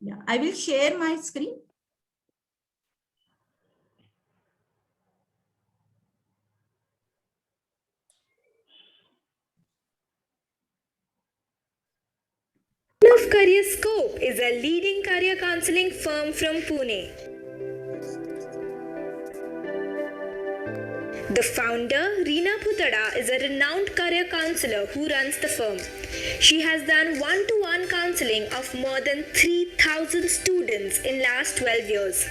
Yeah, I will share my screen. Abhinav Career Scope is a leading career counseling firm from Pune. The founder, Reena Bhutada, is a renowned career counselor who runs the firm. She has done one-to-one counseling of more than 3,000 students in last 12 years.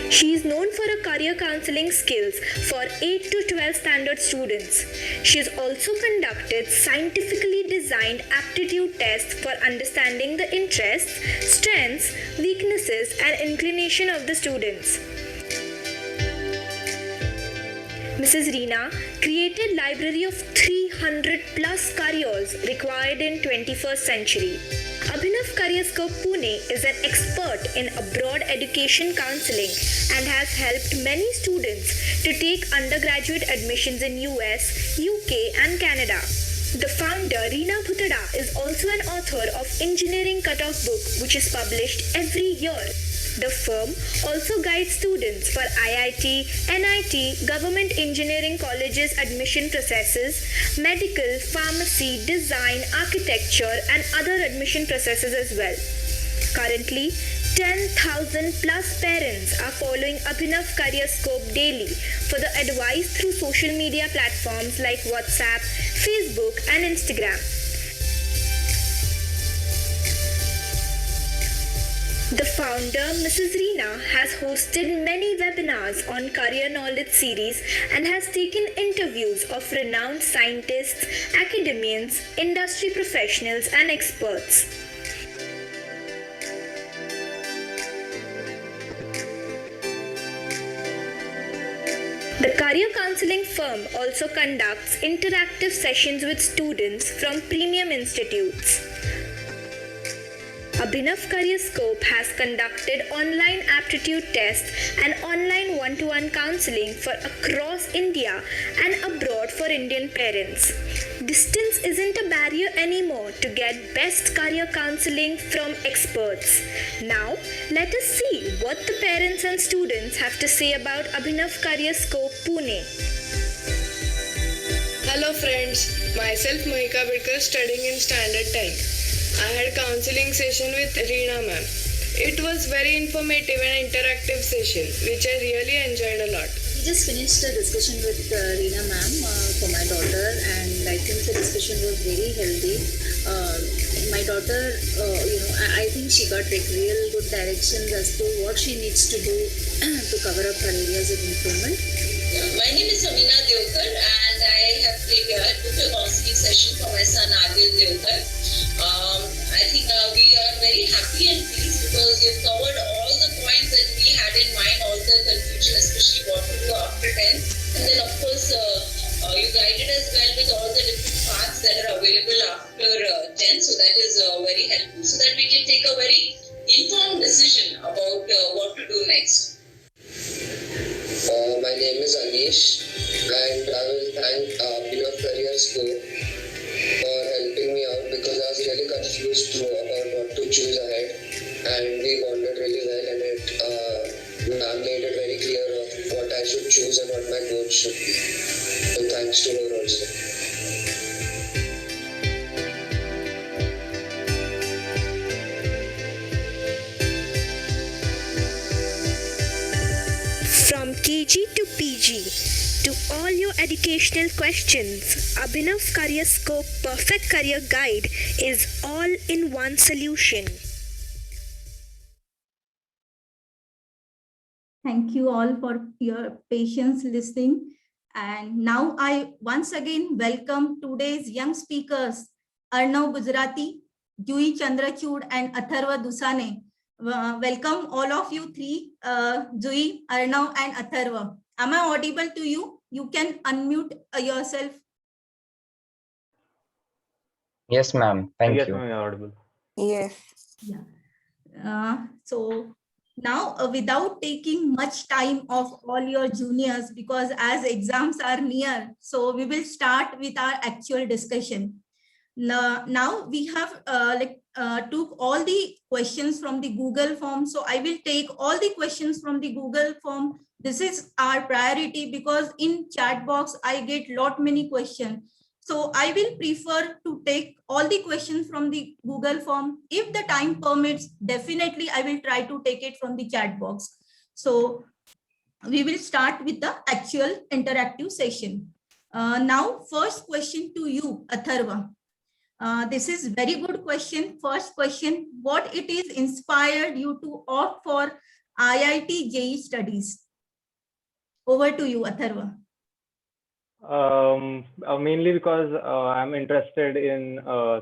She is known for her career counseling skills for 8 to 12 standard students. She has also conducted scientifically designed aptitude tests for understanding the interests, strengths, weaknesses, and inclination of the students. Mrs. Reena created library of 300 plus careers required in 21st century. Abhinav Career Scope Pune is an expert in abroad education counseling and has helped many students to take undergraduate admissions in US, UK and Canada. The founder, Reena Bhutada, is also an author of Engineering Cutoff Book, which is published every year. The firm also guides students for IIT, NIT, government engineering colleges admission processes, medical, pharmacy, design, architecture, and other admission processes as well. Currently, 10,000 plus parents are following Abhinav Career Scope daily for the advice through social media platforms like WhatsApp, Facebook, and Instagram. The founder, Mrs. Reena, has hosted many webinars on Career Knowledge series and has taken interviews of renowned scientists, academians, industry professionals, and experts. The career counseling firm also conducts interactive sessions with students from premium institutes. Abhinav Career Scope has conducted online aptitude tests and online one-to-one counseling for across India and abroad for Indian parents. Distance isn't a barrier anymore to get best career counseling from experts. Now, let us see what the parents and students have to say about Abhinav Career Scope Pune. Hello friends, myself Mohika Bidkar studying in Standard 10. I had counseling session with Reena ma'am. It was very informative and interactive session which I really enjoyed a lot. We just finished a discussion with Reena ma'am for my daughter, and I think the discussion was very healthy. My daughter, I think she got like real good directions as to what she needs to do to cover up her areas of improvement. My name is Samina Deokar and I have prepared a counseling session for my son Adil Deokar. I think we are very happy and pleased because you've covered all the points that we had in mind, all the confusion, especially what to do after 10th. And then of course, you guided us well with all the different paths that are available after 10th. So that is very helpful so that we can take a very informed decision about what to do next. My name is Anish and I will thank Abhinav Career Scope for helping me out because I was really confused about what to choose ahead, and we bonded really well, and it made it very clear of what I should choose and what my goals should be. So thanks to her also. From KG to PG, to all your educational questions, Abhinav Career Scope Perfect Career Guide is all in one solution. Thank you all for your patience listening. And now I once again welcome today's young speakers, Arnav Gujarati, Jui Chandrachud, and Atharva Dusane. Welcome all of you three, Jui, Arnav, and Atharva. Am I audible to you? You can unmute yourself. Yes, ma'am. Thank you. Yes, ma'am, you're audible. Yes. Yeah. So now, without taking much time of all your juniors, because as exams are near, so we will start with our actual discussion. Now we have took all the questions from the Google form. So I will take all the questions from the Google form. This is our priority because in chat box I get lot many questions. So I will prefer to take all the questions from the Google form. If the time permits, definitely I will try to take it from the chat box. So we will start with the actual interactive session. Now, first question to you, Atharva. This is very good question. First question, what it is inspired you to opt for IIT JEE studies? Over to you, Atharva. Mainly because I'm interested in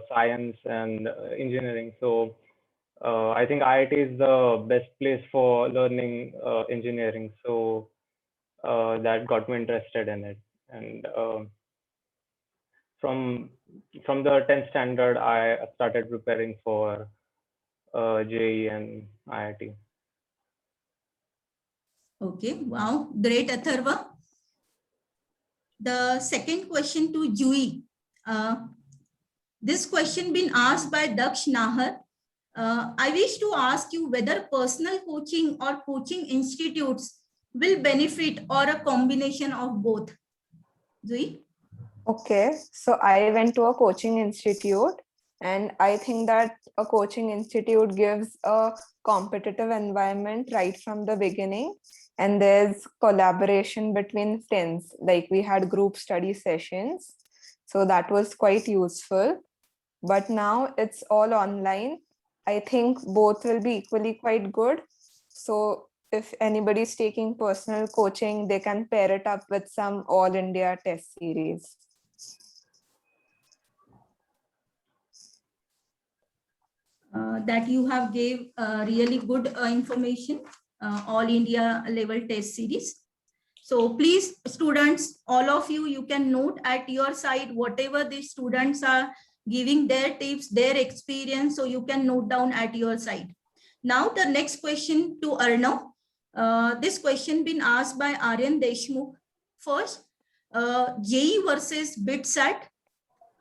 science and engineering. So I think IIT is the best place for learning engineering. So that got me interested in it. And from the 10th standard, I started preparing for JEE and IIT. Okay, wow, great, Atharva. The second question to Jui. This question been asked by Daksh Nahar. I wish to ask you whether personal coaching or coaching institutes will benefit or a combination of both. Jui? Okay, so I went to a coaching institute, and I think that a coaching institute gives a competitive environment right from the beginning, and there's collaboration between friends. Like we had group study sessions, so that was quite useful. But now it's all online. I think both will be equally quite good. So if anybody's taking personal coaching, they can pair it up with some all India test series. That you have gave really good information, all India level test series. So please, students, all of you, you can note at your side whatever the students are giving their tips, their experience, so you can note down at your side. Now the next question to Arnav. This question been asked by Aryan Deshmukh. First, JEE versus BITSAT.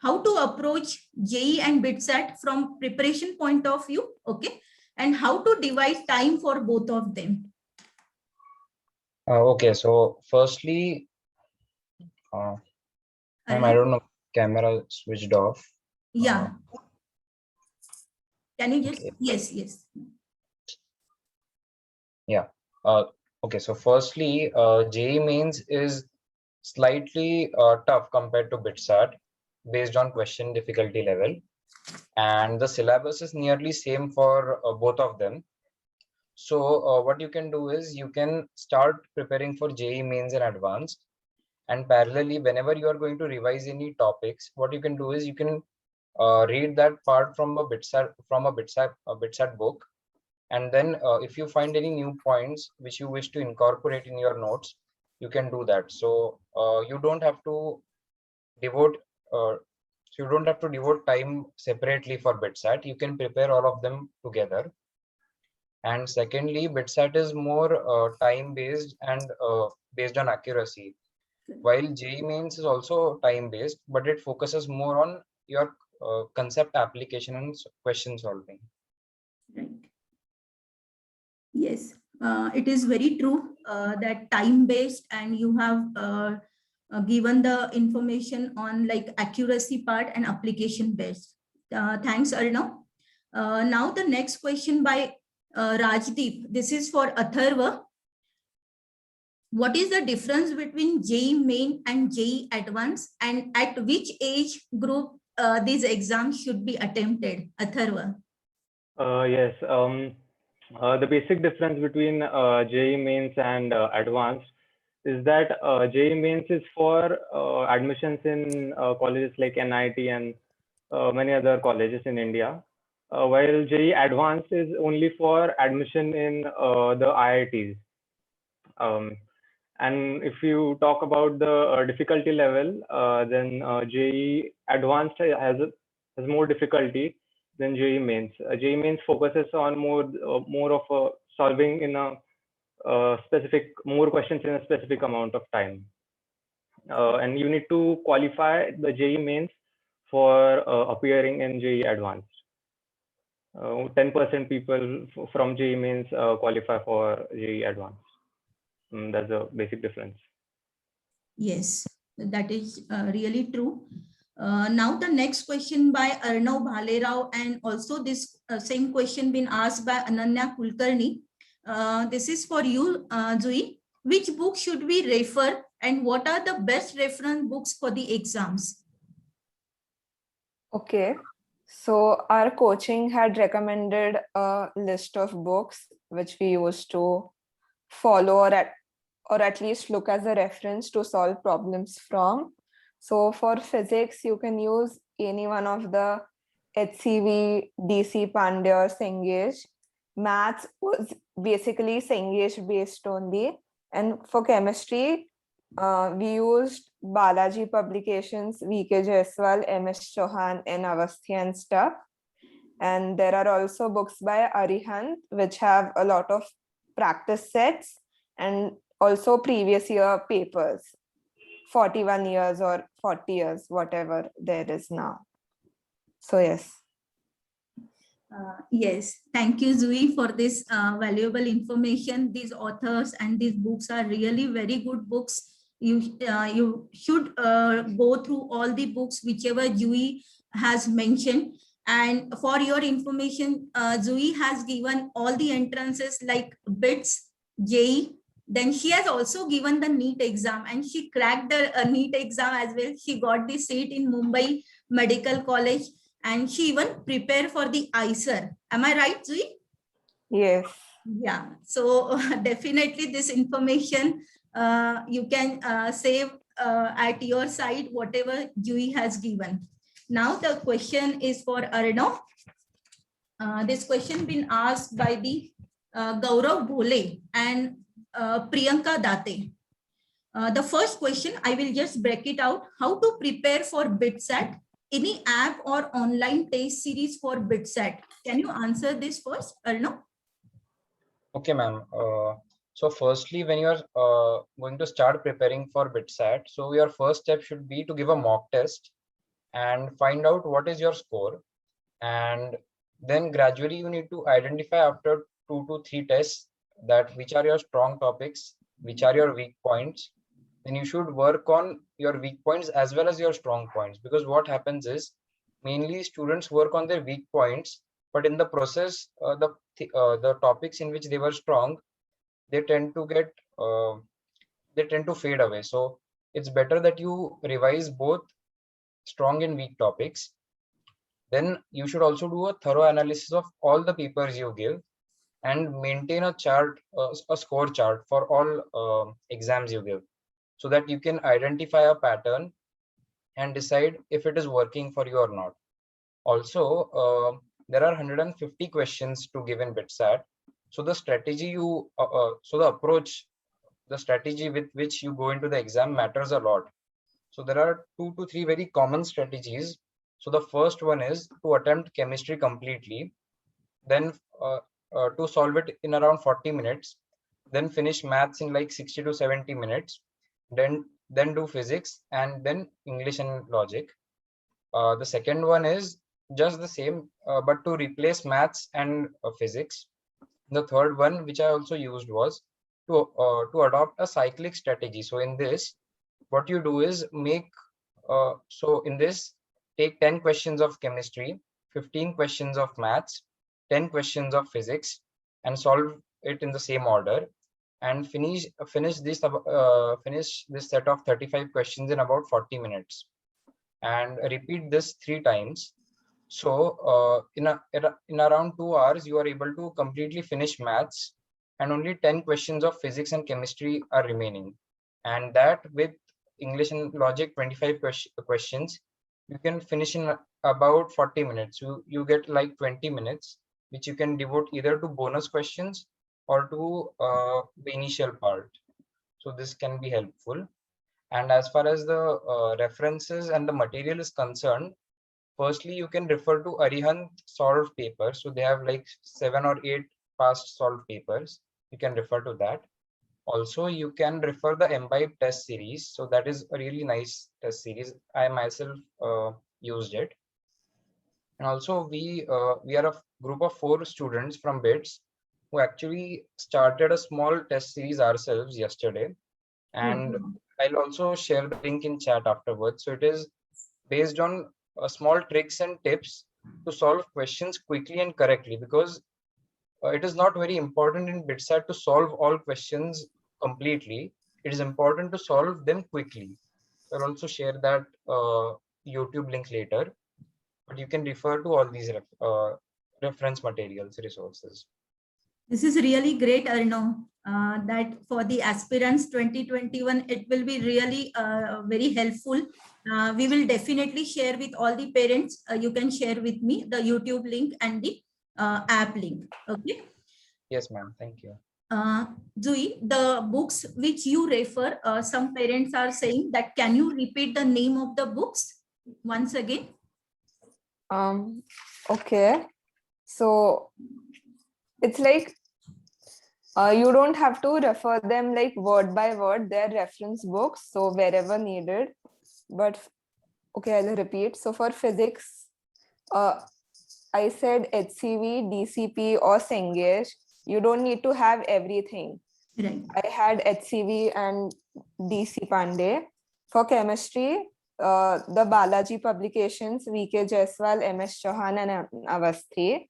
How to approach JEE and BITSAT from preparation point of view, okay? And how to divide time for both of them. Okay, so firstly, ma'am, I don't know, camera switched off. Yeah. Can you just, okay. Yes. Yeah. Okay, so firstly, JEE Mains is slightly tough compared to BITSAT based on question difficulty level, and the syllabus is nearly same for both of them. So what you can do is you can start preparing for JEE Mains in advance, and parallelly, whenever you are going to revise any topics, what you can do is you can read that part from a BITSAT book, and then if you find any new points which you wish to incorporate in your notes, you can do that. So you don't have to devote time separately for BITSAT. You can prepare all of them together. And secondly, BITSAT is more time based and based on accuracy, while JEE Mains is also time based, but it focuses more on your concept application and question solving. Right. Yes, it is very true that time based, and you have given the information on like accuracy part and application based. Thanks, Arnav. Now the next question by Rajdeep. This is for Atharva. What is the difference between JEE Main and JEE Advanced, and at which age group these exams should be attempted? Atharva. Yes. The basic difference between JEE Mains and Advanced is that JEE Mains is for admissions in colleges like NIT and many other colleges in India, while JEE Advanced is only for admission in the IITs. And if you talk about the difficulty level, then JEE Advanced has more difficulty than JEE Mains. JEE Mains focuses on more of solving in a specific, more questions in a specific amount of time. And you need to qualify the JEE Mains for appearing in JEE Advanced. 10% people from JEE Mains qualify for JEE Advanced. That's a basic difference. Yes, that is really true. Now the next question by Arnav Bhalerao, and also this same question been asked by Ananya Kulkarni. This is for you, Zui. Which book should we refer and what are the best reference books for the exams? Okay, so our coaching had recommended a list of books which we used to follow or at least look as a reference to solve problems from. So for physics, you can use any one of the HCV, DC Pandey or Sengesh. Maths was basically Sengesh based only. And for chemistry, we used Balaji Publications, VK Jaiswal, MS Chauhan, and Avasthi and stuff. And there are also books by Arihant, which have a lot of practice sets and also previous year papers, 41 years or 40 years, whatever there is now. So yes. Yes, thank you, Zui, for this valuable information. These authors and these books are really very good books. You should go through all the books, whichever Zui has mentioned. And for your information, Zui has given all the entrances like BITS, JEE. Then she has also given the NEET exam and she cracked the NEET exam as well. She got the seat in Mumbai Medical College. And she even prepared for the ICER. Am I right, Zui? Yes. Yeah. So definitely this information you can save at your side, whatever Zui has given. Now the question is for Arnav. This question been asked by the Gaurav Bhole and Priyanka Date. The first question, I will just break it out. How to prepare for BITSAT? Any app or online test series for BITSAT? Can you answer this first, Arnav? Okay, ma'am. So firstly, when you are going to start preparing for BITSAT, so your first step should be to give a mock test and find out what is your score. And then gradually you need to identify after 2 to 3 tests that which are your strong topics, which are your weak points. Then you should work on your weak points as well as your strong points, because what happens is mainly students work on their weak points, but in the process the topics in which they were strong, they tend to fade away. So it's better that you revise both strong and weak topics. Then you should also do a thorough analysis of all the papers you give and maintain a chart, a score chart for all exams you give, so that you can identify a pattern and decide if it is working for you or not. Also, there are 150 questions to give in BITSAT. So the strategy the strategy with which you go into the exam matters a lot. So there are 2 to 3 very common strategies. So the first one is to attempt chemistry completely, then to solve it in around 40 minutes, then finish maths in like 60 to 70 minutes, then do physics, and then English and logic. The second one is just the same, but to replace maths and physics. The third one, which I also used, was to adopt a cyclic strategy. So in this, what you do is take 10 questions of chemistry, 15 questions of maths, 10 questions of physics, and solve it in the same order, and finish this set of 35 questions in about 40 minutes, and repeat this 3 times. So in around 2 hours, you are able to completely finish maths, and only 10 questions of physics and chemistry are remaining. And that with English and logic, 25 questions, you can finish in about 40 minutes. You get like 20 minutes, which you can devote either to bonus questions or to the initial part. So this can be helpful. And as far as the references and the material is concerned, firstly, you can refer to Arihant solved papers. So they have like 7 or 8 past solved papers. You can refer to that. Also, you can refer the Imbibe test series. So that is a really nice test series. I myself used it. And also we are a group of 4 students from BITS who actually started a small test series ourselves yesterday. And I'll also share the link in chat afterwards. So it is based on small tricks and tips to solve questions quickly and correctly, because it is not very important in BITSAT to solve all questions completely. It is important to solve them quickly. I'll also share that YouTube link later, but you can refer to all these reference materials, resources. This is really great, Arnav, that for the aspirants 2021, it will be really very helpful. We will definitely share with all the parents. You can share with me the YouTube link and the app link. Okay. Yes, ma'am. Thank you. Zui, the books which you refer, some parents are saying that, can you repeat the name of the books once again? Okay. So it's like you don't have to refer them like word by word. They're reference books, so wherever needed. But okay, I'll repeat. So for physics, I said HCV, DCP, or Cengage. You don't need to have everything. Right. I had HCV and DC Pandey. For chemistry, the Balaji publications, VK Jaiswal, MS Chauhan, and Avasthi.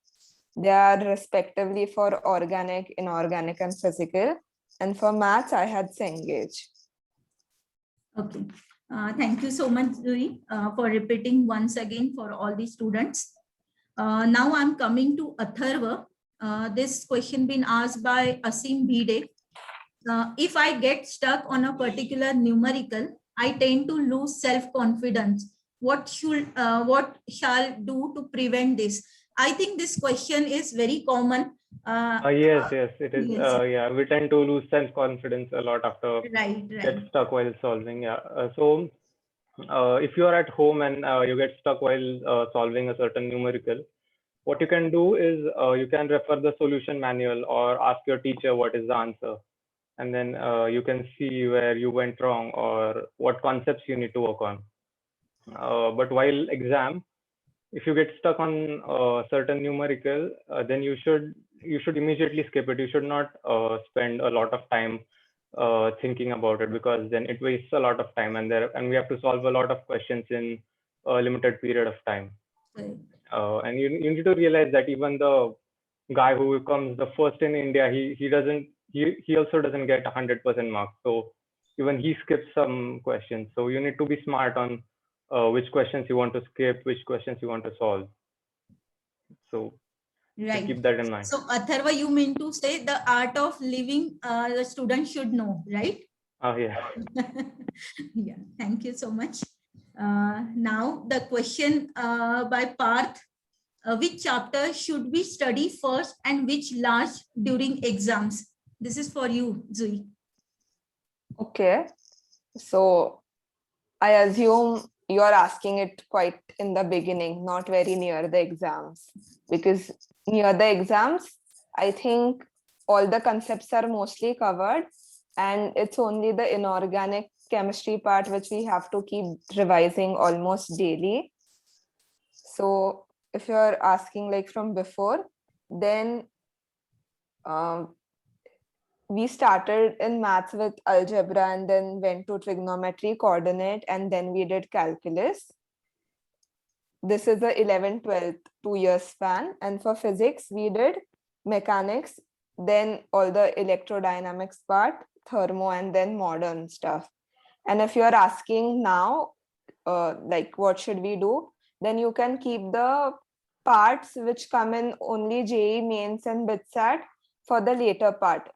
They are respectively for organic, inorganic, and physical. And for maths, I had Cengage. Okay. Thank you so much, Zui, for repeating once again for all the students. Now I'm coming to Atharva. This question been asked by Asim Bhide. If I get stuck on a particular numerical, I tend to lose self-confidence. What shall do to prevent this? I think this question is very common. Yes, it is. Yes. Yeah, we tend to lose self-confidence a lot after Right. get stuck while solving. Yeah. So if you are at home and you get stuck while solving a certain numerical, what you can do is you can refer the solution manual or ask your teacher what is the answer. And then you can see where you went wrong or what concepts you need to work on. But while exam, if you get stuck on a certain numerical, then you should immediately skip it. You should not spend a lot of time thinking about it, because then it wastes a lot of time, and we have to solve a lot of questions in a limited period of time. Right. And you need to realize that even the guy who comes the first in India, he also doesn't get 100% marks. So even he skips some questions. So you need to be smart on which questions you want to skip, which questions you want to solve. So Right. keep that in mind. So Atharva, you mean to say the art of living the student should know, right? Yeah. Yeah, thank you so much. Now the question by Parth, which chapter should we study first and which last during exams? This is for you, Zui. Okay. So I assume you're asking it quite in the beginning, not very near the exams, because near the exams, I think all the concepts are mostly covered, and it's only the inorganic chemistry part which we have to keep revising almost daily. So if you're asking like from before, then we started in maths with algebra and then went to trigonometry, coordinate, and then we did calculus. This is the 11th, 12th 2-year span. And for physics, we did mechanics, then all the electrodynamics part, thermo, and then modern stuff. And if you're asking now, like what should we do, then you can keep the parts which come in only JEE mains and BITSAT for the later part.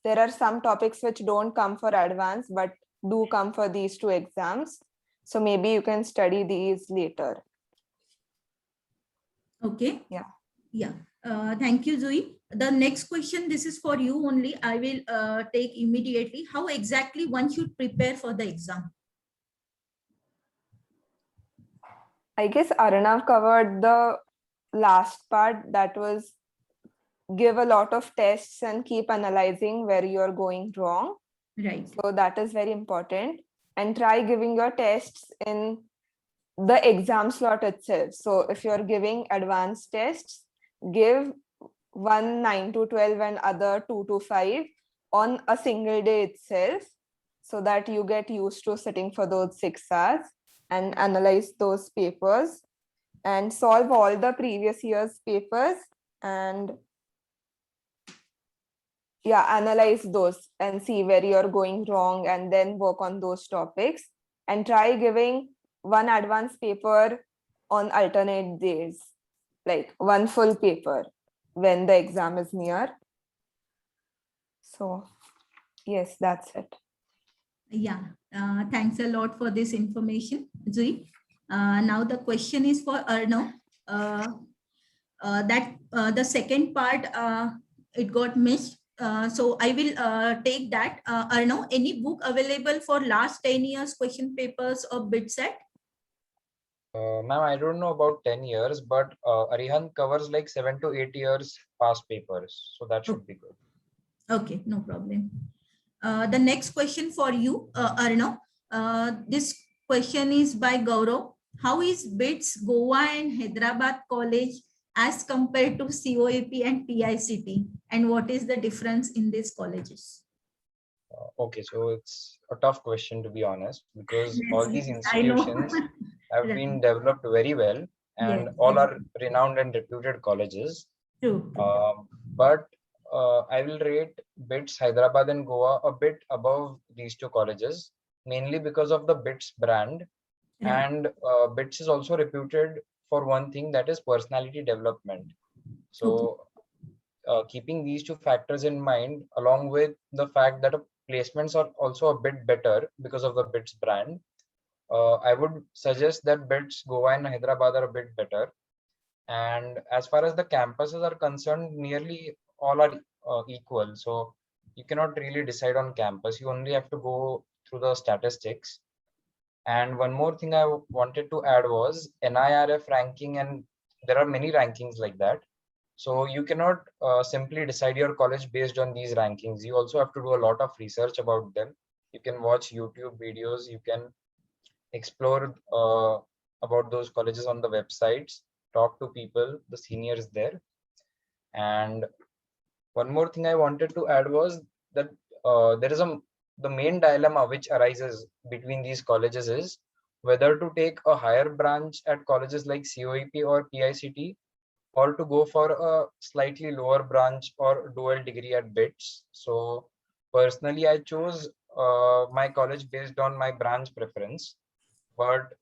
There are some topics which don't come for advanced but do come for these 2 exams. So maybe you can study these later. Okay. Yeah. Yeah. Thank you, Zui. The next question, this is for you only. I will take immediately. How exactly one should prepare for the exam? I guess Arnav covered the last part, that was give a lot of tests and keep analyzing where you're going wrong. Right. So that is very important. And try giving your tests in the exam slot itself. So if you're giving advanced tests, give one 9 to 12 and other 2 to 5 on a single day itself, so that you get used to sitting for those 6 hours and analyze those papers and solve all the previous year's papers and analyze those and see where you're going wrong and then work on those topics, and try giving one advanced paper on alternate days, like one full paper when the exam is near. So yes, that's it. Yeah, thanks a lot for this information, Zui. Now the question is for Arnav. The second part, it got missed. So I will take that. Arnav, any book available for last 10 years question papers of BITSAT? Ma'am, I don't know about 10 years, but Arihant covers like 7 to 8 years past papers. So that should be good. Okay, no problem. The next question for you, Arnav. This question is by Gaurav. How is BITS Goa and Hyderabad College as compared to COAP and PICT? And what is the difference in these colleges? Okay, so it's a tough question, to be honest, because Yes, all these yes, I know. institutions have been developed very well, and Yes, all yes. are renowned and reputed colleges. True. But I will rate BITS Hyderabad and Goa a bit above these two colleges, mainly because of the BITS brand. Right. And BITS is also reputed for one thing, that is personality development. So keeping these two factors in mind, along with the fact that placements are also a bit better because of the BITS brand, I would suggest that BITS Goa and Hyderabad are a bit better. And as far as the campuses are concerned, nearly all are equal. So you cannot really decide on campus. You only have to go through the statistics. And one more thing I wanted to add was NIRF ranking, and there are many rankings like that. So you cannot simply decide your college based on these rankings. You also have to do a lot of research about them. You can watch YouTube videos. You can explore about those colleges on the websites, talk to people, the seniors there. And one more thing I wanted to add was that there is the main dilemma which arises between these colleges is whether to take a higher branch at colleges like COEP or PICT, or to go for a slightly lower branch or dual degree at BITS. So personally, I chose my college based on my branch preference. But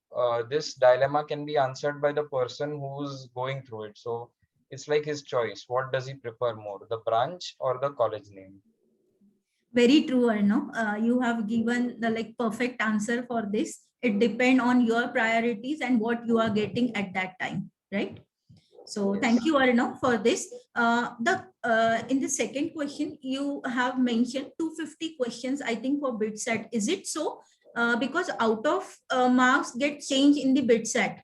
this dilemma can be answered by the person who's going through it. So it's like his choice. What does he prefer more, the branch or the college name? Very true, Arnav. You have given the perfect answer for this. It depends on your priorities and what you are getting at that time, right? So Yes. Thank you, Arnav, for this. In the second question, you have mentioned 250 questions, I think, for BITSAT. Is it so? Because out of marks get changed in the BITSAT.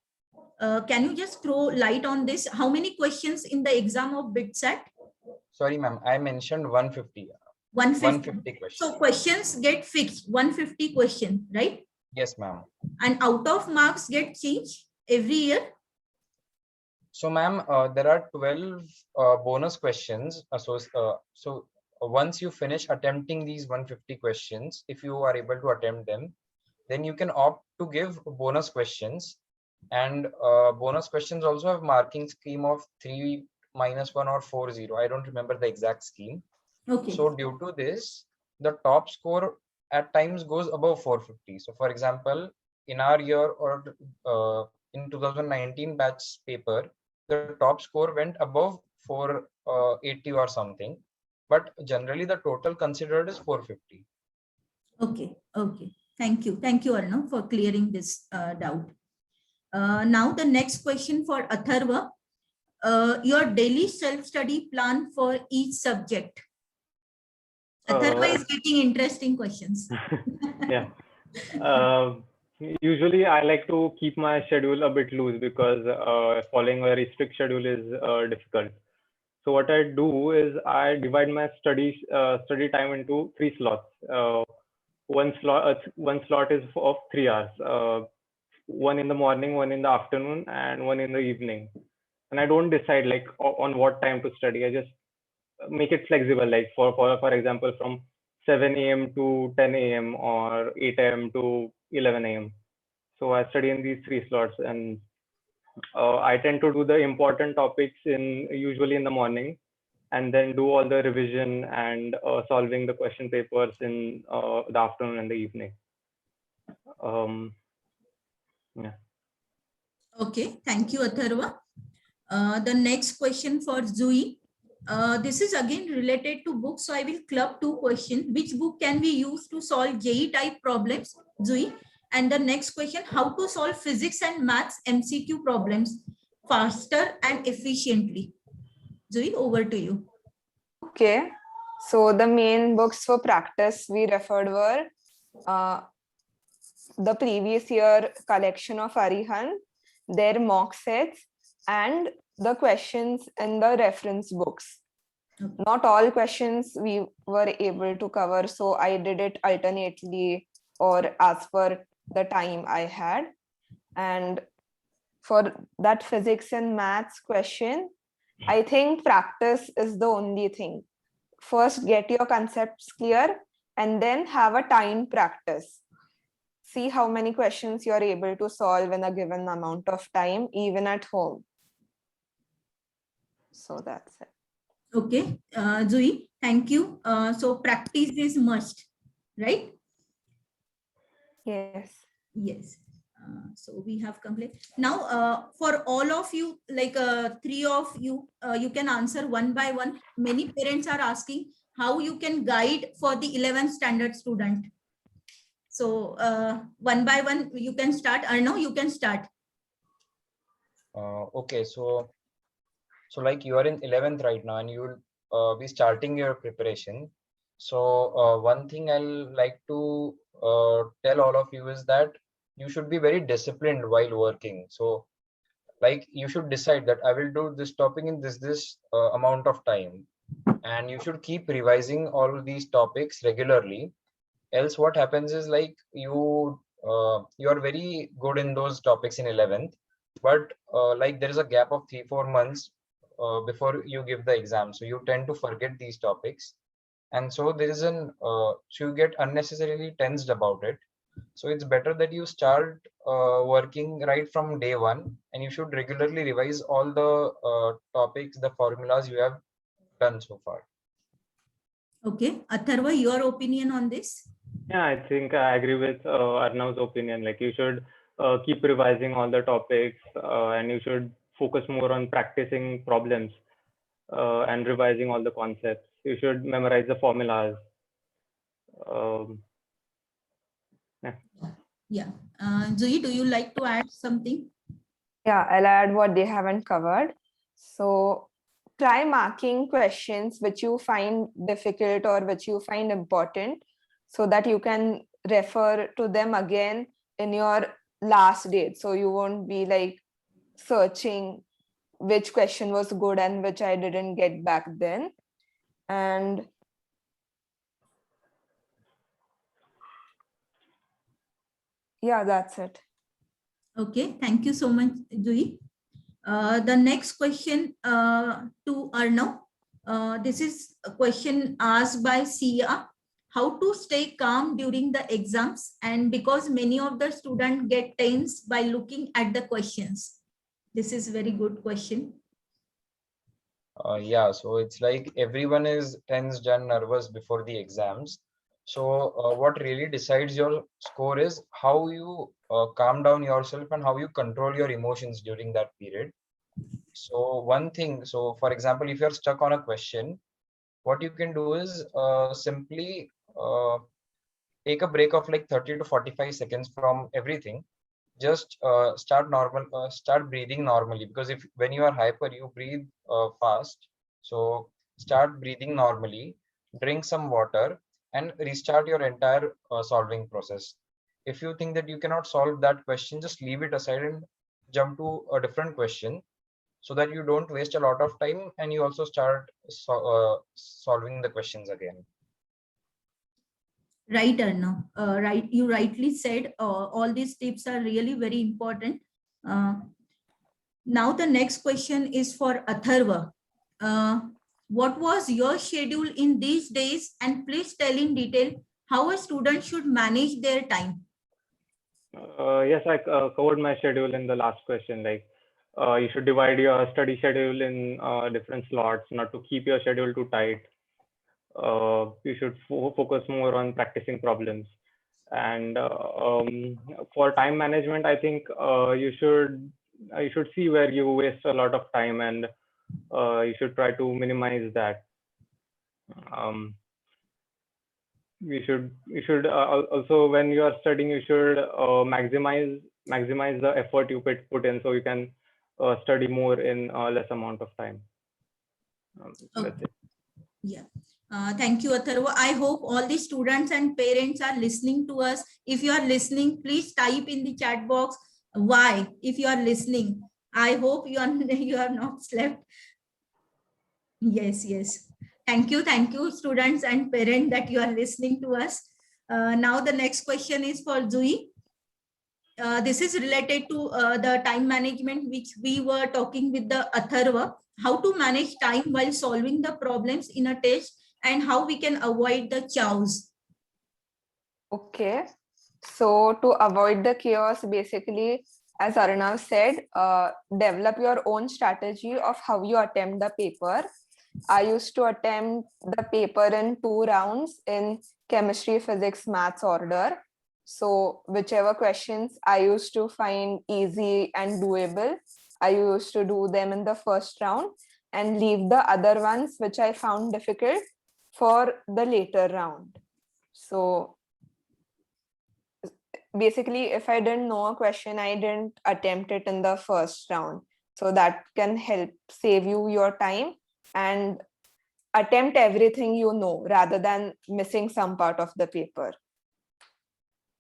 Can you just throw light on this? How many questions in the exam of BITSAT? Sorry, ma'am, I mentioned 150. 150 questions. So questions get fixed, 150 question, right? Yes, ma'am. And out of marks get changed every year? So, ma'am, there are 12 bonus questions. So once you finish attempting these 150 questions, if you are able to attempt them, then you can opt to give bonus questions. And bonus questions also have marking scheme of 3 minus 1 or 4-0. I don't remember the exact scheme. Okay. So due to this, the top score at times goes above 450. So for example, in our year or in 2019 batch paper, the top score went above 480 or something. But generally the total considered is 450. Okay. Thank you, Arnav, for clearing this doubt. Now the next question for Atharva. Your daily self-study plan for each subject. Atharva is getting interesting questions. Yeah. Usually I like to keep my schedule a bit loose because following a very strict schedule is difficult. So what I do is I divide my study time into 3 slots. One slot is of 3 hours. one in the morning, one in the afternoon, and one in the evening. And I don't decide like on what time to study. I just make it flexible, like for example, from 7 a.m. to 10 a.m. or 8 a.m. to 11 a.m. So I study in these 3 slots, and I tend to do the important topics usually in the morning, and then do all the revision and solving the question papers in the afternoon and the evening. Yeah. Okay, thank you, Atharva. The next question for Zui. This is again related to books, so I will club 2 questions. Which book can we use to solve JEE type problems, Zui? And the next question, how to solve physics and maths MCQ problems faster and efficiently? Zui, over to you. Okay, so the main books for practice we referred were the previous year collection of Arihant, their mock sets, and the questions in the reference books. Not all questions we were able to cover, so I did it alternately or as per the time I had. And for that physics and maths question, I think practice is the only thing. First, get your concepts clear and then have a time practice. See how many questions you're able to solve in a given amount of time, even at home. So that's it. Okay, Zui, thank you. So practice is must, right? Yes. Yes. So we have completed. Now, for all of you, like 3 of you, you can answer one by one. Many parents are asking how you can guide for the 11th standard student. So one by one, you can start. Arnav, you can start. Okay, so like you are in 11th right now, and you will be starting your preparation. So one thing I'll like to tell all of you is that you should be very disciplined while working. So like you should decide that I will do this topic in this amount of time, and you should keep revising all of these topics regularly. Else what happens is like you are very good in those topics in 11th, but like there is a gap of 3-4 months before you give the exam, so you tend to forget these topics, and so there is so you get unnecessarily tensed about it. So it's better that you start working right from day one, and you should regularly revise all the topics, the formulas you have done so far. Okay, Atharva, your opinion on this? Yeah, I think I agree with Arnav's opinion. Like you should keep revising all the topics, and you should focus more on practicing problems and revising all the concepts. You should memorize the formulas. Yeah. Zui, do you like to add something? Yeah, I'll add what they haven't covered. So try marking questions which you find difficult or which you find important, so that you can refer to them again in your last date. So you won't be like searching which question was good and which I didn't get back then. And yeah, that's it. Okay, thank you so much, Zui. The next question to Arnav. This is a question asked by Sia. How to stay calm during the exams, and because many of the students get tense by looking at the questions. This is very good question. Yeah, so it's like everyone is tensed and nervous before the exams. So what really decides your score is how you calm down yourself and how you control your emotions during that period. So one thing, so for example, if you're stuck on a question, what you can do is simply take a break of like 30 to 45 seconds from everything. Just start breathing normally, because if when you are hyper, you breathe fast. So start breathing normally, drink some water, and restart your entire solving process. If you think that you cannot solve that question, just leave it aside and jump to a different question, so that you don't waste a lot of time and you also start solving the questions again. Right, Arnav. Right, you rightly said all these tips are really very important. Uh, Now the next question is for Atharva. What was your schedule in these days? And please tell in detail how a student should manage their time. Yes, I covered my schedule in the last question. Like, you should divide your study schedule in different slots, not to keep your schedule too tight. You should focus more on practicing problems. And for time management, I think you should see where you waste a lot of time, and you should try to minimize that. You should also, when you are studying, you should maximize the effort you put in, so you can study more in less amount of time. That's it. Yeah. Thank you, Atharva. I hope all the students and parents are listening to us. If you are listening, please type in the chat box why. If you are listening, I hope you are you are not slept. Yes, yes. Thank you, students and parents, that you are listening to us. Now the next question is for Zui. This is related to the time management which we were talking with the Atharva. How to manage time while solving the problems in a test and how we can avoid the chaos. Okay. So to avoid the chaos, basically, as Arnav said, develop your own strategy of how you attempt the paper. I used to attempt the paper in 2 rounds in chemistry, physics, maths order. So whichever questions I used to find easy and doable, I used to do them in the first round and leave the other ones which I found difficult for the later round. So basically, if I didn't know a question, I didn't attempt it in the first round. So that can help save you your time and attempt everything you know rather than missing some part of the paper.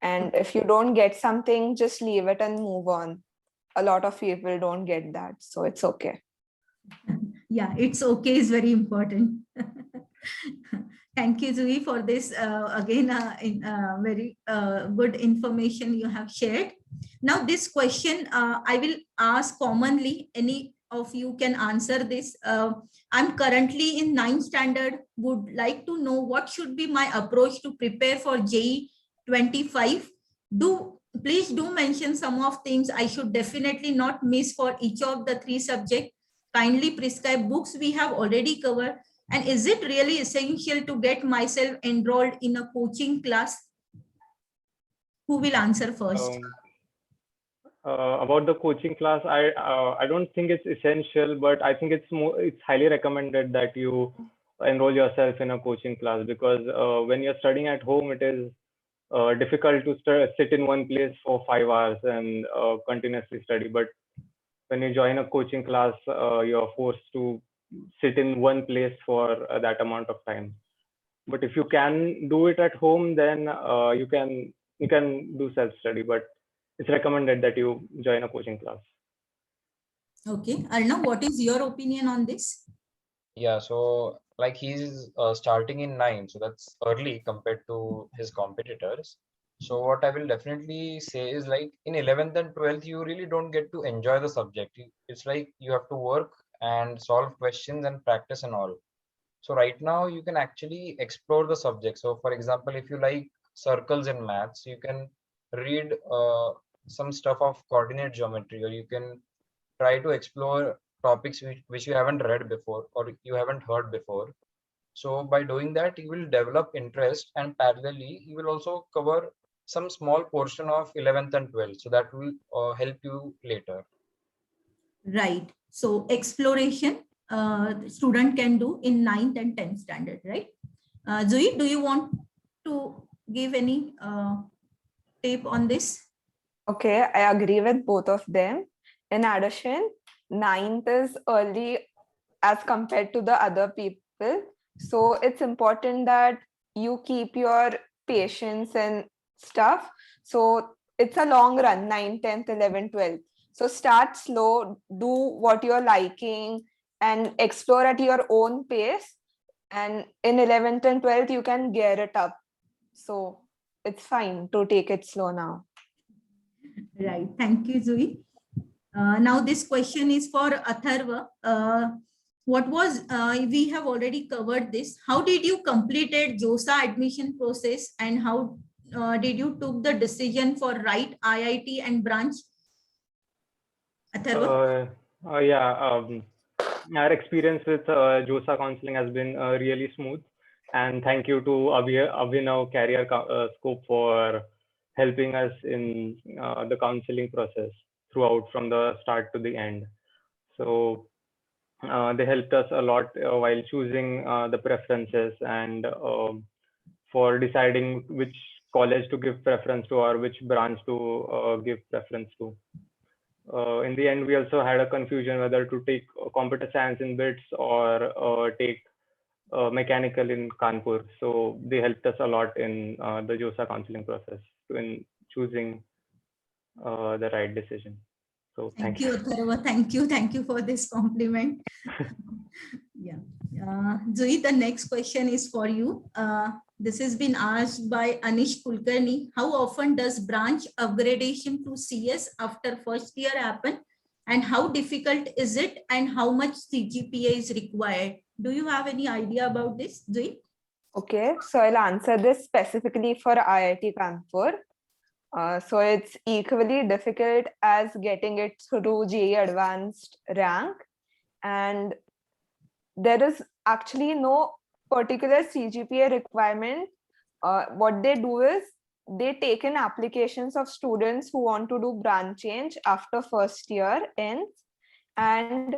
And if you don't get something, just leave it and move on. A lot of people don't get that, so it's okay. Yeah, it's okay is very important. Thank you, Zui, for this again very good information you have shared. Now this question I will ask commonly. Any of you can answer this. I'm currently in 9th standard. Would like to know what should be my approach to prepare for JEE 25. Please do mention some of things I should definitely not miss for each of the 3 subjects. Kindly prescribe books we have already covered. And is it really essential to get myself enrolled in a coaching class? Who will answer first? About the coaching class, I don't think it's essential, but I think it's highly recommended that you enroll yourself in a coaching class, because when you're studying at home, it is difficult to sit in one place for 5 hours and continuously study. But when you join a coaching class, you're forced to sit in one place for that amount of time. But if you can do it at home, then you can do self-study, but it's recommended that you join a coaching class. Okay, Arnav, what is your opinion on this? Yeah, so like he's starting in 9, so that's early compared to his competitors. So what I will definitely say is, like, in 11th and 12th, you really don't get to enjoy the subject. It's like you have to work and solve questions and practice and all. So right now you can actually explore the subject. So for example, if you like circles in maths, you can read some stuff of coordinate geometry, or you can try to explore topics which you haven't read before or you haven't heard before. So by doing that, you will develop interest, and parallelly, you will also cover some small portion of 11th and 12th. So that will help you later. Right. So exploration student can do in 9th and 10th standard, right? Zui, do you want to give any tip on this? Okay, I agree with both of them. In addition, 9th is early as compared to the other people. So it's important that you keep your patience and stuff. So it's a long run, 9, 10th, 11, 12th. So start slow, do what you're liking and explore at your own pace. And in 11th and 12th, you can gear it up. So it's fine to take it slow now. Right. Thank you, Zui. Now this question is for Atharva. We have already covered this. How did you completed JOSA admission process, and how did you took the decision for right IIT and branch? Atharva? Our experience with JOSA counseling has been really smooth. And thank you to Abhinav Career Scope for helping us in the counseling process throughout from the start to the end. So they helped us a lot while choosing the preferences and for deciding which college to give preference to or which branch to give preference to. In the end, we also had a confusion whether to take computer science in BITS or take mechanical in Kanpur. So they helped us a lot in the JOSA counseling process in choosing the right decision. So Thank you, Atharva. Thank you for this compliment. Yeah. Zui, the next question is for you. This has been asked by Anish Kulkarni. How often does branch upgradation to CS after first year happen? And how difficult is it? And how much CGPA is required? Do you have any idea about this, Zui? Okay, so I'll answer this specifically for IIT Kanpur. So it's equally difficult as getting it through JEE Advanced rank. And there is actually no particular CGPA requirement. What they do is they take in applications of students who want to do branch change after first year ends, and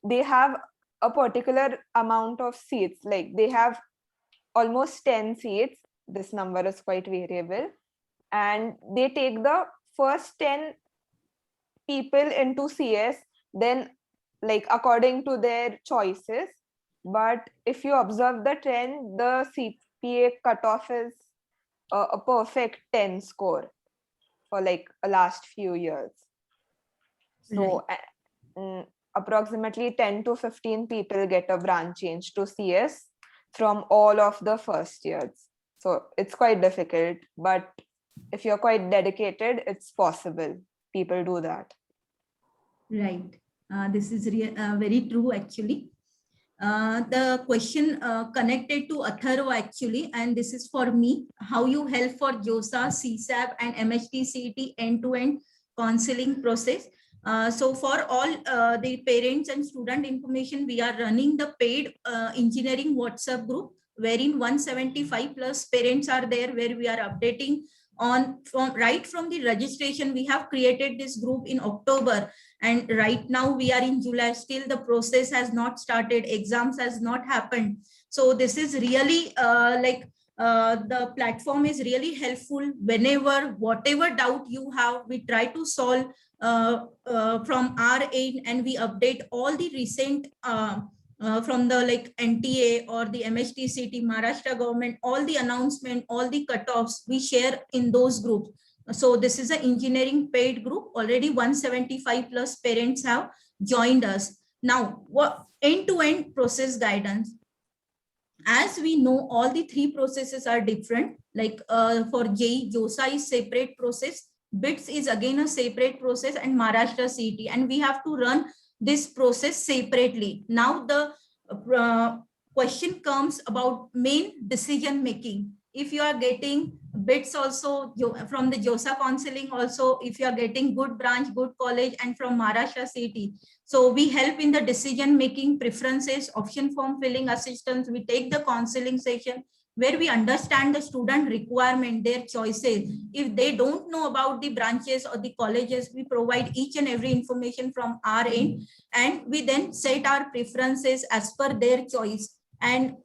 they have a particular amount of seats. Like they have almost 10 seats. This number is quite variable. And they take the first 10 people into CS, then like according to their choices. But if you observe the trend, the CPA cutoff is a perfect 10 score for like the last few years. So approximately 10 to 15 people get a branch change to CS from all of the first years. So it's quite difficult, but if you're quite dedicated, it's possible. People do that. Right. This is very true, actually. The question connected to Atharva, actually, and this is for me. How you help for JOSA, CSAP, and MHT CET end-to-end counseling process. So for all the parents and student information, we are running the paid engineering WhatsApp group, wherein 175 plus parents are there, where we are updating on right from the registration. We have created this group in October, and right now we are in July. Still the process has not started, exams has not happened. So this is really the platform is really helpful. Whenever whatever doubt you have, we try to solve from our end, and we update all the recent from the like NTA or the MHT city, Maharashtra government, all the announcement, all the cutoffs we share in those groups. So this is an engineering paid group. Already 175 plus parents have joined us. Now, what end-to-end process guidance? As we know, all the three processes are different. Like for JEE, JOSA is separate process, BITS is again a separate process, and Maharashtra CET, and we have to run this process separately. Now the question comes about main decision making. If you are getting BITS also from the JOSA counseling, also if you are getting good branch, good college, and from Maharashtra CET, so we help in the decision making, preferences, option form filling assistance. We take the counseling session where we understand the student requirement, their choices. If they don't know about the branches or the colleges, we provide each and every information from our end, and we then set our preferences as per their choice. And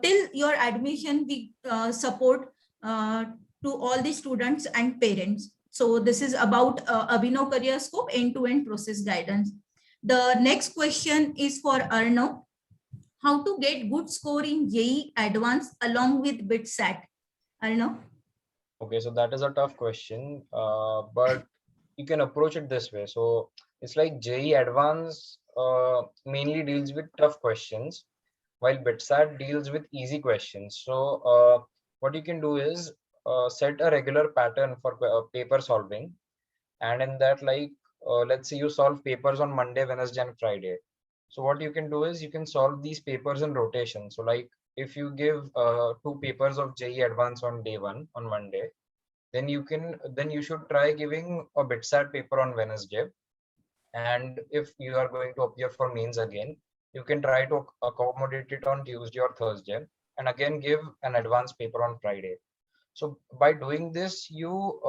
till your admission, we support to all the students and parents. So this is about Abhinav Career Scope end-to-end process guidance. The next question is for Arnav. How to get good score in JEE Advanced along with BITSAT? Arnav? Okay, so that is a tough question, but you can approach it this way. So it's like JEE Advanced mainly deals with tough questions, while BITSAT deals with easy questions. So what you can do is set a regular pattern for paper solving. And in that, like, let's say you solve papers on Monday, Wednesday, and Friday. So what you can do is you can solve these papers in rotation. So like if you give 2 papers of JEE Advance on day 1 on Monday, then you should try giving a BITSAT paper on Wednesday. And if you are going to appear for mains again, you can try to accommodate it on Tuesday or Thursday, and again give an advanced paper on Friday. So by doing this, you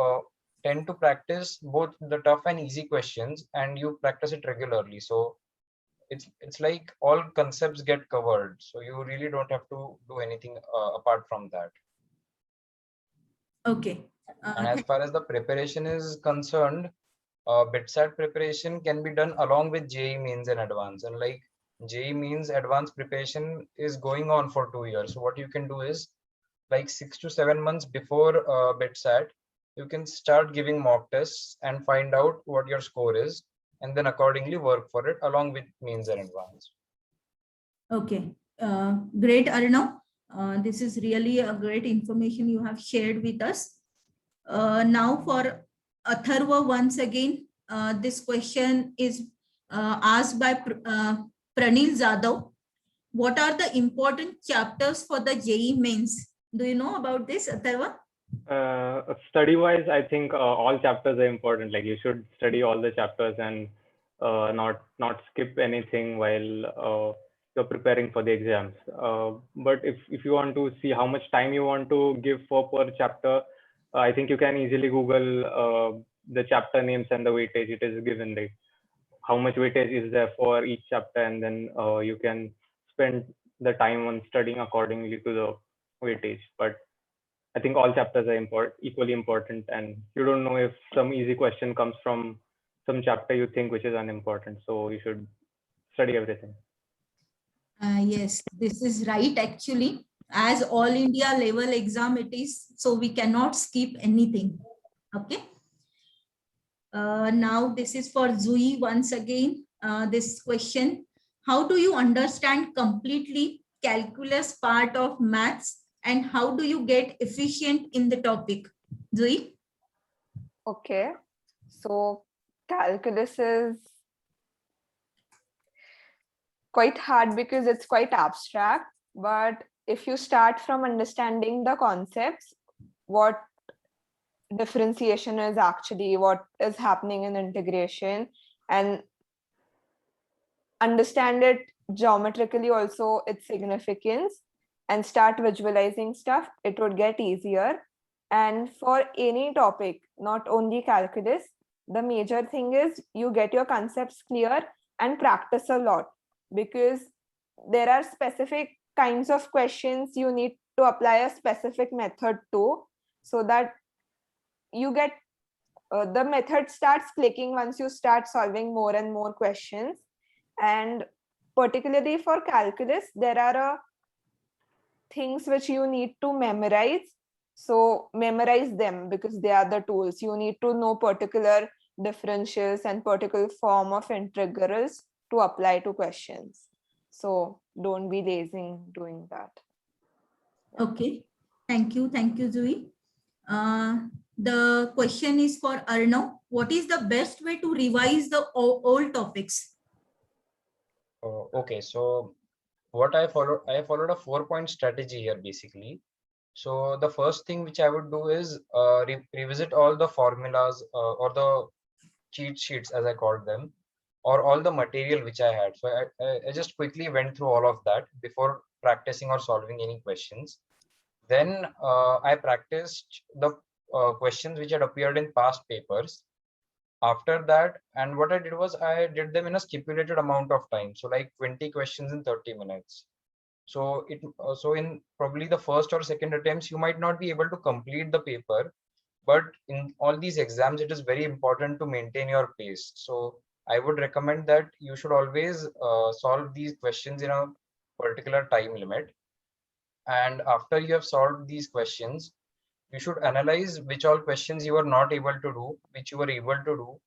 tend to practice both the tough and easy questions, and you practice it regularly. So it's like all concepts get covered. So you really don't have to do anything apart from that. Okay. And as far as the preparation is concerned, BITSAT preparation can be done along with JEE Mains and Advance. And like JEE Mains Advanced preparation is going on for 2 years. So what you can do is like 6 to 7 months before BITSAT, you can start giving mock tests and find out what your score is, and then accordingly work for it along with Mains and Advance. Okay, great, Arnav. This is really a great information you have shared with us. Now for Atharva, once again, this question is asked by Pranil Zadav. What are the important chapters for the JEE Mains? Do you know about this, Atharva? Study-wise, I think all chapters are important. Like you should study all the chapters and not skip anything while you're preparing for the exams. But if you want to see how much time you want to give for per chapter, I think you can easily Google the chapter names and the weightage. It is given, like how much weightage is there for each chapter, and then you can spend the time on studying accordingly to the weightage. But I think all chapters are equally important, and you don't know if some easy question comes from some chapter you think which is unimportant. So you should study everything. Yes, this is right actually. As all India level exam it is, so we cannot skip anything. Okay. Now this is for Zui once again. This question: how do you understand completely calculus part of maths, and how do you get efficient in the topic? Zui? Okay, so calculus is quite hard because it's quite abstract, but if you start from understanding the concepts, what differentiation is actually, what is happening in integration, and understand it geometrically also, its significance, and start visualizing stuff, it would get easier. And for any topic, not only calculus, the major thing is you get your concepts clear and practice a lot, because there are specific kinds of questions you need to apply a specific method to, so that you get the method starts clicking once you start solving more and more questions. And particularly for calculus, there are things which you need to memorize. So memorize them, because they are the tools. You need to know particular differentials and particular form of integrals to apply to questions. So don't be lazy in doing that. Okay, thank you, Zui. The question is for Arnav. What is the best way to revise the old topics? Okay, so what I followed a 4-point strategy here basically. So the first thing which I would do is revisit all the formulas or the cheat sheets, as I called them, or all the material which I had. So I just quickly went through all of that before practicing or solving any questions. Then I practiced the questions which had appeared in past papers. After that, and what I did was I did them in a stipulated amount of time. So like 20 questions in 30 minutes. So in probably the first or second attempts, you might not be able to complete the paper, but in all these exams, it is very important to maintain your pace. So I would recommend that you should always solve these questions in a particular time limit. And after you have solved these questions, you should analyze which all questions you are not able to do, which you were able to do,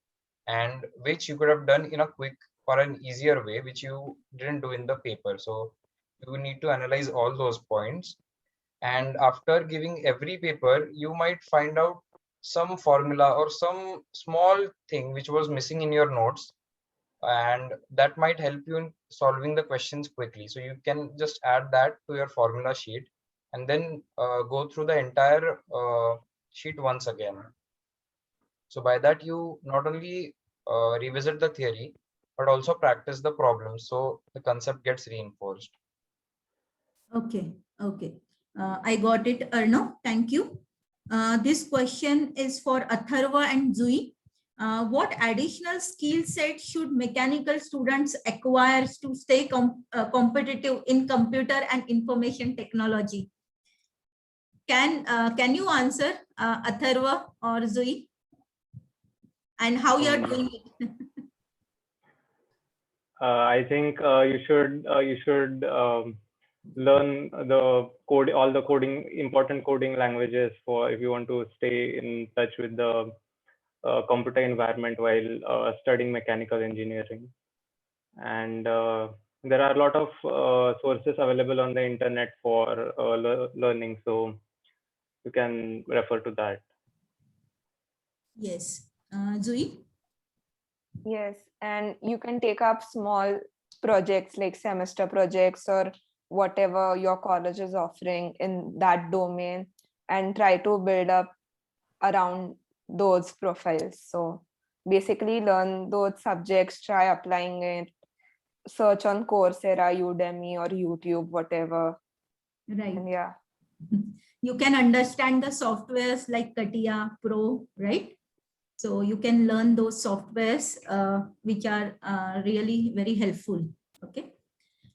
and which you could have done in a quick or an easier way, which you didn't do in the paper. So you need to analyze all those points. And after giving every paper, you might find out some formula or some small thing which was missing in your notes, and that might help you in solving the questions quickly. So you can just add that to your formula sheet and then go through the entire sheet once again. So by that, you not only revisit the theory, but also practice the problem. So the concept gets reinforced. Okay, okay. I got it, Arnav. Thank you. This question is for Atharva and Zui. What additional skill set should mechanical students acquire to stay competitive in computer and information technology? Can you answer, Atharva or Zui? And how you are doing it? I think you should learn the code, all the coding, important coding languages for if you want to stay in touch with the computer environment while studying mechanical engineering. And there are a lot of sources available on the internet for learning, so you can refer to that. Yes. Zui? Yes, and you can take up small projects like semester projects or whatever your college is offering in that domain and try to build up around those profiles. So basically learn those subjects, try applying it, search on Coursera, Udemy or YouTube, whatever. Right. And yeah. You can understand the softwares like CATIA Pro, right? So you can learn those softwares which are really very helpful. Okay.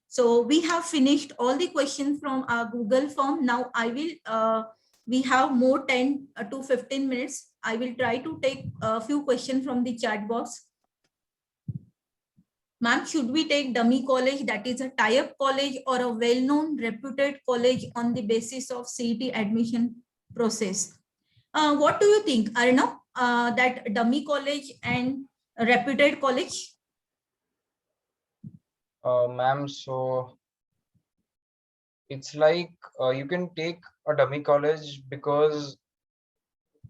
So we have finished all the questions from our Google form. Now I will, we have more 10 to 15 minutes. I will try to take a few questions from the chat box. Ma'am, should we take dummy college, that is a tie-up college, or a well-known reputed college on the basis of CET admission process? What do you think, Arnav, that dummy college and a reputed college? Ma'am, so it's like you can take a dummy college because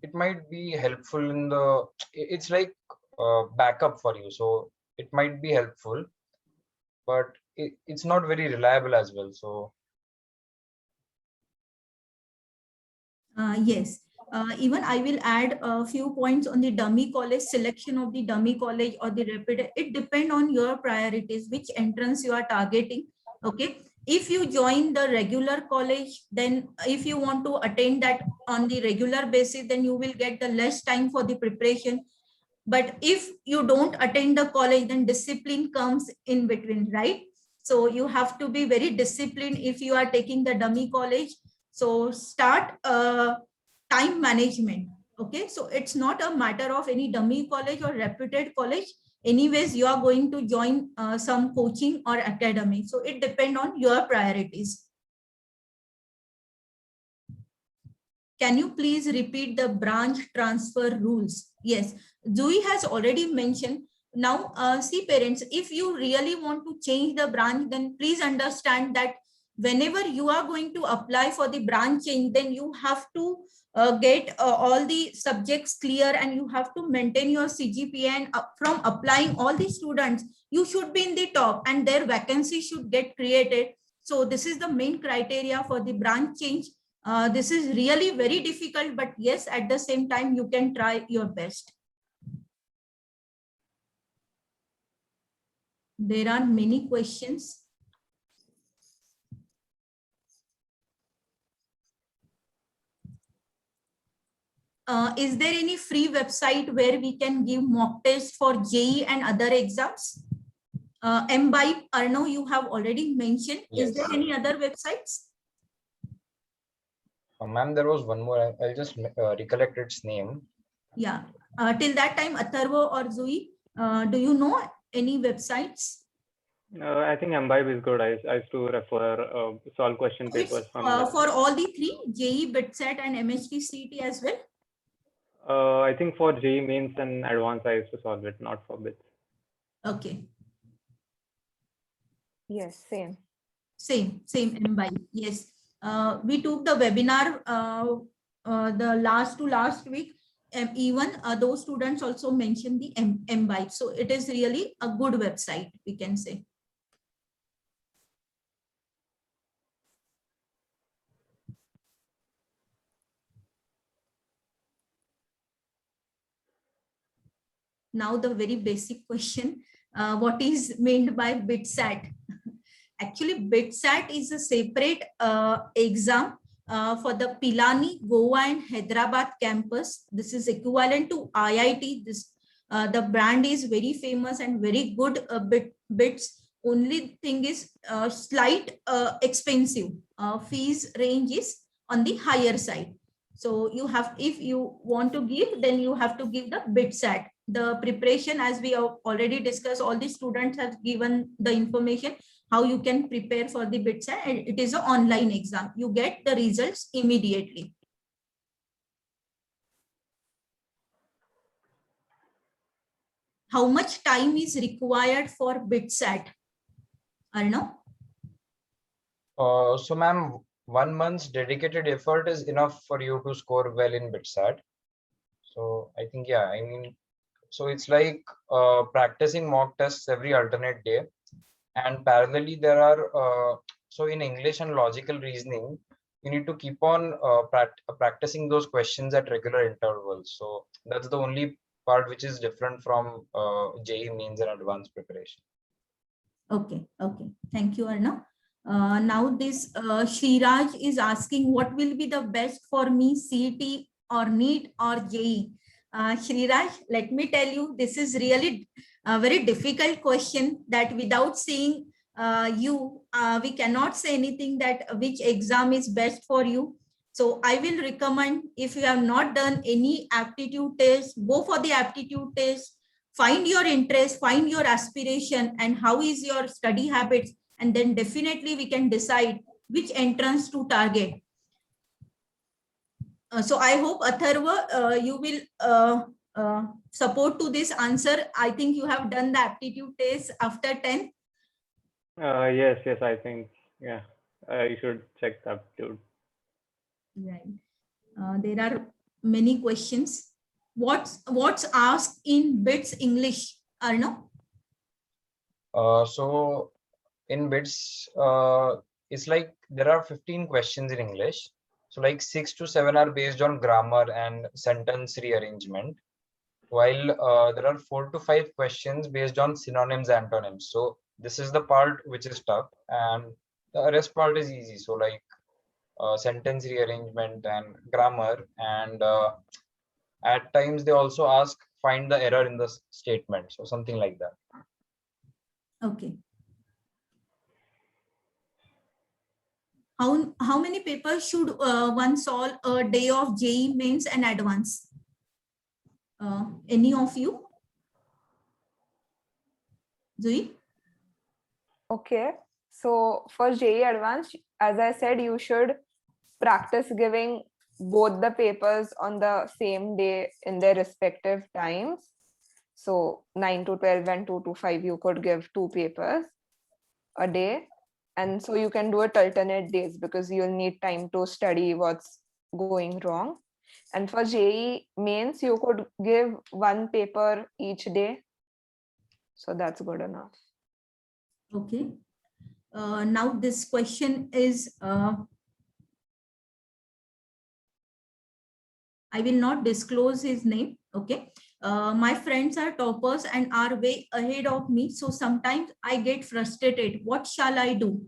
it might be helpful in the, it's like backup for you. So it might be helpful, but it's not very reliable as well. So Yes. Even I will add a few points on the dummy college, selection of the dummy college or the reputed. It depends on your priorities, which entrance you are targeting. Okay. If you join the regular college, then if you want to attend that on the regular basis, then you will get the less time for the preparation. But if you don't attend the college, then discipline comes in between, right? So you have to be very disciplined if you are taking the dummy college. So start time management. Okay, so it's not a matter of any dummy college or reputed college. Anyways, you are going to join some coaching or academy. So it depends on your priorities. Can you please repeat the branch transfer rules? Yes, Zui has already mentioned. Now, see parents, if you really want to change the branch, then please understand that whenever you are going to apply for the branch change, then you have to get all the subjects clear and you have to maintain your CGPA, and from applying all the students, you should be in the top and their vacancy should get created. So this is the main criteria for the branch change. This is really very difficult, but yes, at the same time, you can try your best. There are many questions. Is there any free website where we can give mock tests for JEE and other exams? MBIBE, Arnav, you have already mentioned. Yes. Is there any other websites? Ma'am, there was one more. I'll just recollect its name. Yeah. Till that time, Atharva or Zui, do you know any websites? I think MBIBE is good. I used to refer solve question papers from for all the three, JEE, BITSAT, and MHT CET as well? I think for JEE mains and advanced, I used to solve it, not for bits. Okay. Yes, same. Same MBIBE. Yes. We took the webinar the last week. Even those students also mentioned the MBITE. So it is really a good website, we can say. Now the very basic question, what is meant by BITSAT? Actually, BITSAT is a separate exam for the Pilani, Goa and Hyderabad campus. This is equivalent to IIT. The brand is very famous and very good BITS. Only thing is slight expensive. Fees range is on the higher side. So you have, if you want to give, then you have to give the BITSAT. The preparation, as we have already discussed, all the students have given the information how you can prepare for the BITSAT, and it is an online exam. You get the results immediately. How much time is required for BITSAT? Arnav? So ma'am, 1 month's dedicated effort is enough for you to score well in BITSAT. So I think, yeah, I mean, so it's like practicing mock tests every alternate day. And parallelly, there are, so in English and logical reasoning, you need to keep on practicing those questions at regular intervals. So that's the only part which is different from JEE Mains and advanced preparation. Okay, okay. Thank you, Arnav. Now this Shriraj is asking, what will be the best for me, CET or NEET or JEE? Shriraj, let me tell you, this is really a very difficult question that without seeing we cannot say anything that which exam is best for you. So I will recommend, if you have not done any aptitude test, go for the aptitude test, find your interest, find your aspiration, and how is your study habits, and then definitely we can decide which entrance to target. So I hope, Atharva, you will support to this answer. I think you have done the aptitude test after 10. Yes, I think, yeah, you should check the aptitude. Right. There are many questions. What's asked in BITS English, Arnav? So in BITS, it's like there are 15 questions in English. So like 6 to 7 are based on grammar and sentence rearrangement, while there are 4 to 5 questions based on synonyms and antonyms. So this is the part which is tough, and the rest part is easy. So like sentence rearrangement and grammar, and at times they also ask find the error in the statement, so something like that. Okay. How many papers should one solve a day of JEE Mains and advance? Any of you? Zui? Okay, so for JEE Advanced, as I said, you should practice giving both the papers on the same day in their respective times. So 9 to 12 and 2 to 5, you could give 2 papers a day. And so you can do it alternate days because you'll need time to study what's going wrong. And for JEE Mains, you could give 1 paper each day. So that's good enough. Okay. Now this question is, I will not disclose his name. Okay. My friends are toppers and are way ahead of me. So sometimes I get frustrated. What shall I do?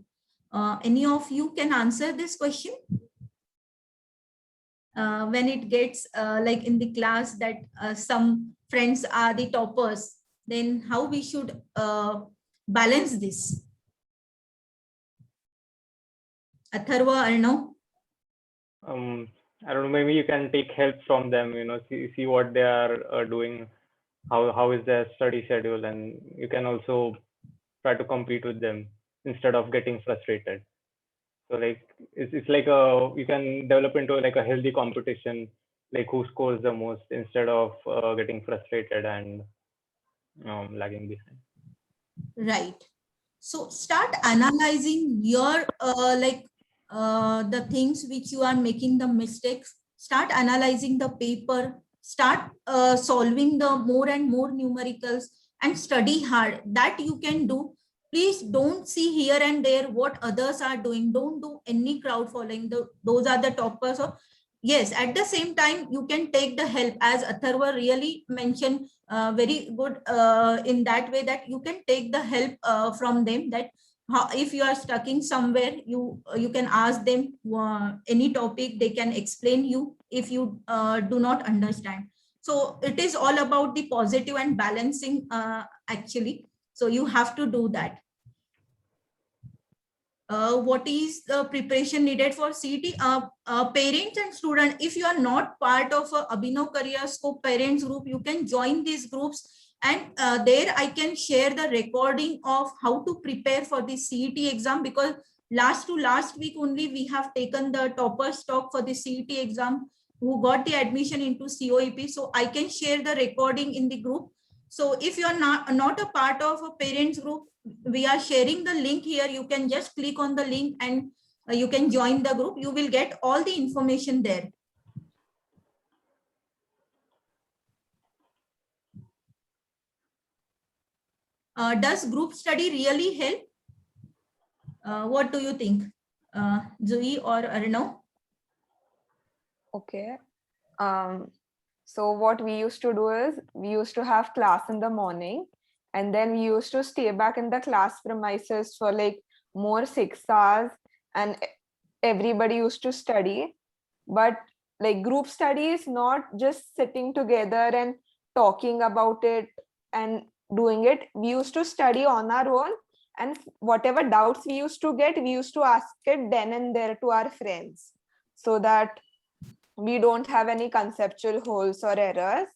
Any of you can answer this question? When it gets like in the class that some friends are the toppers, then how we should balance this? Atharva, Arnav? I don't know, maybe you can take help from them, see what they are doing, how is their study schedule, and you can also try to compete with them instead of getting frustrated. So like it's like you can develop into like a healthy competition, like who scores the most instead of getting frustrated and lagging behind. Right. So start analyzing your like the things which you are making the mistakes, start analyzing the paper, start solving the more and more numericals, and study hard. That you can do. Please don't see here and there what others are doing. Don't do any crowd following. Those are the toppers. Or yes, at the same time, you can take the help, as Atharva really mentioned very good in that way, that you can take the help from them. That how, if you are stuck in somewhere, you can ask them any topic, they can explain you if you do not understand. So it is all about the positive and balancing actually. So you have to do that. What is the preparation needed for CET? Parents and students, if you are not part of a Abhinav Career Scope parents group, you can join these groups, and there I can share the recording of how to prepare for the CET exam, because last week only we have taken the toppers talk for the CET exam who got the admission into COEP. So I can share the recording in the group. So if you are not a part of a parents group, we are sharing the link here. You can just click on the link and you can join the group. You will get all the information there. Does group study really help? What do you think, Zoe or Arnav? Okay. So what we used to do is we used to have class in the morning, and then we used to stay back in the class premises for like more 6 hours, and everybody used to study. But like group study is not just sitting together and talking about it and doing it. We used to study on our own, and whatever doubts we used to get, we used to ask it then and there to our friends, so that we don't have any conceptual holes or errors.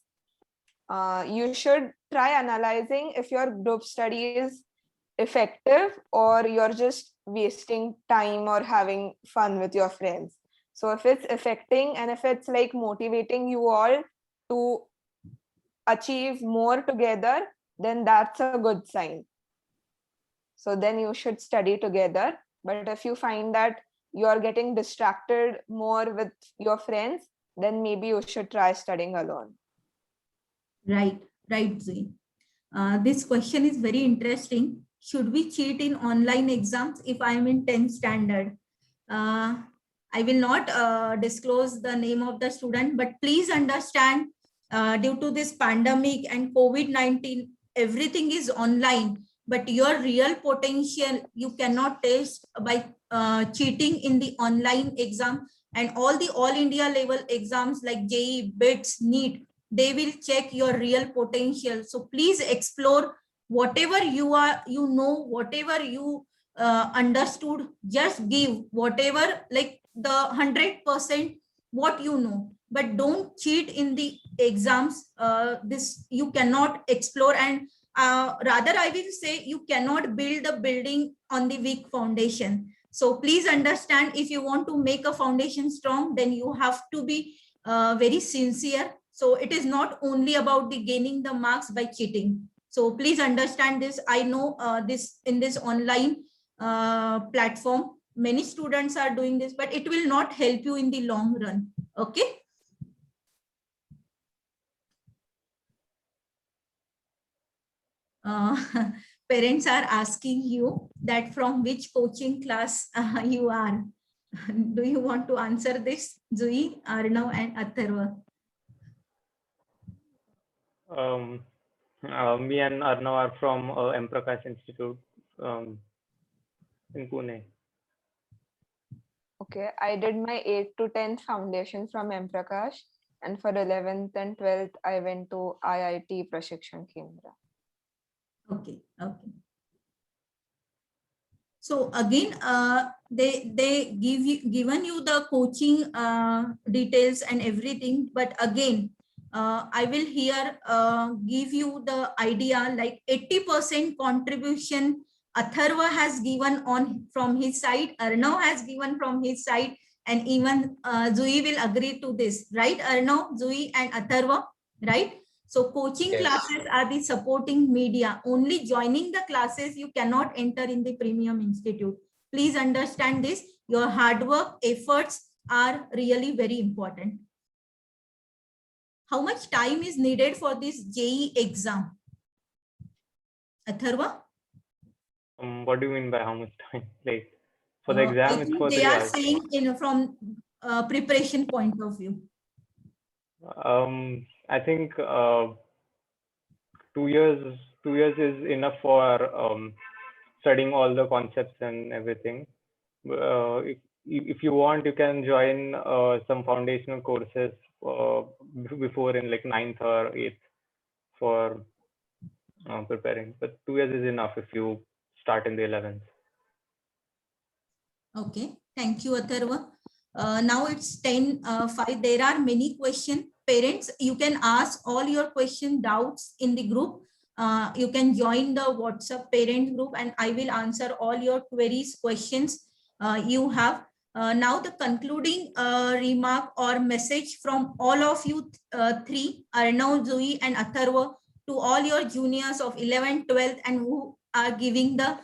You should try analyzing if your group study is effective or you're just wasting time or having fun with your friends. So if it's affecting and if it's like motivating you all to achieve more together, then that's a good sign. So then you should study together. But if you find that you're getting distracted more with your friends, then maybe you should try studying alone. Right, Zee. This question is very interesting. Should we cheat in online exams if I am in 10th standard? I will not disclose the name of the student, but please understand, due to this pandemic and COVID-19, everything is online, but your real potential you cannot test by cheating in the online exam. And all the all India level exams like JEE, BITS, NEET, they will check your real potential. So please explore whatever you are, you know, whatever you understood, just give whatever, like the 100% what you know, but don't cheat in the exams. This you cannot explore, and rather I will say you cannot build a building on the weak foundation. So please understand, if you want to make a foundation strong, then you have to be very sincere. So it is not only about the gaining the marks by cheating. So please understand this. I know this in this online platform, many students are doing this, but it will not help you in the long run. Okay. Parents are asking you that from which coaching class you are. Do you want to answer this, Zoe, Arnav, and Atharva? Me and Arnav are from M. Prakash Institute in Pune. Okay, I did my 8th to 10th foundation from M. Prakash, and for 11th and 12th, I went to IIT Prashikshan Kendra. Okay. So again, they given you the coaching details and everything, but again, I will here give you the idea, like 80% contribution Atharva has given on from his side, Arnav has given from his side, and even Zoe will agree to this, right? Arnav, Zoe, and Atharva, right? So coaching classes are the supporting media. Only joining the classes, you cannot enter in the premium institute. Please understand this. Your hard work, efforts are really very important. How much time is needed for this JEE exam? Atharva? What do you mean by how much time? Like for the I exam, it's think for they 3 are hours. saying from preparation point of view. I think 2 years. 2 years is enough for studying all the concepts and everything. If you want, you can join some foundational courses before in like 9th or 8th for preparing. But 2 years is enough if you start in the 11th. Okay, thank you, Atharva. Now it's 10:05. There are many questions. Parents, you can ask all your question doubts in the group. You can join the WhatsApp parent group and I will answer all your queries, questions you have. Now the concluding remark or message from all of you three, Arnav, Zoe and Atharva, to all your juniors of 11th, 12th and who are giving the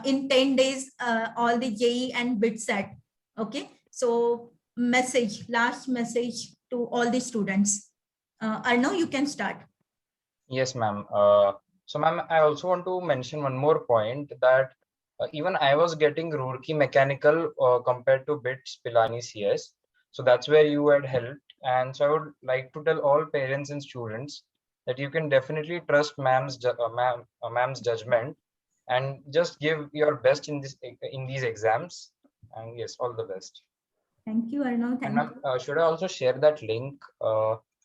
in 10 days all the JEE and BITSAT. Okay, so message, last message to all the students. Arnav, you can start. Yes, ma'am. So, ma'am, I also want to mention one more point that even I was getting Roorkee Mechanical compared to BITS Pilani CS. So that's where you had helped. And so I would like to tell all parents and students that you can definitely trust ma'am's judgment and just give your best in these exams. And yes, all the best. Thank you, Arnav. And Thank you. should I also share that link?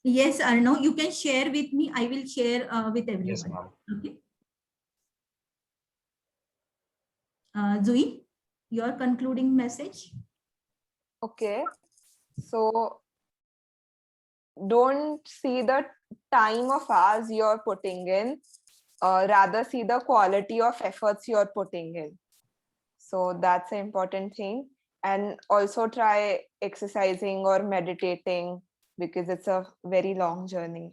Yes, Arnav, you can share with me. I will share with everyone. Yes, ma'am. Okay. Zoe, your concluding message. Okay, so don't see the time of hours you're putting in, rather see the quality of efforts you're putting in. So that's an important thing. And also try exercising or meditating because it's a very long journey.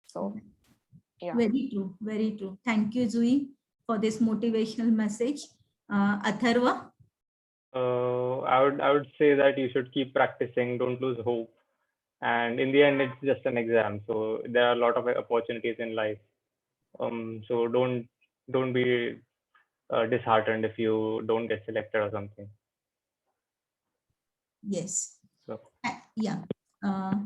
So yeah. Very true, very true. Thank you, Zoe, for this motivational message. Atharva? I would say that you should keep practicing, don't lose hope. And in the end, it's just an exam. So there are a lot of opportunities in life. So don't be disheartened if you don't get selected or something. Yes. So. Yeah.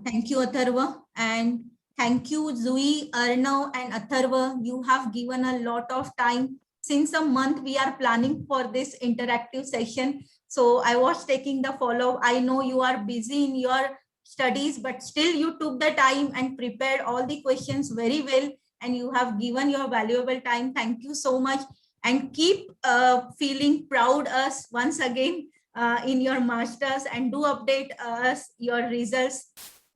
Thank you, Atharva. And thank you, Zoe, Arnav, and Atharva. You have given a lot of time. Since a month, we are planning for this interactive session. So I was taking the follow-up. I know you are busy in your studies, but still you took the time and prepared all the questions very well. And you have given your valuable time. Thank you so much. And keep feeling proud us once again in your masters and do update us your results.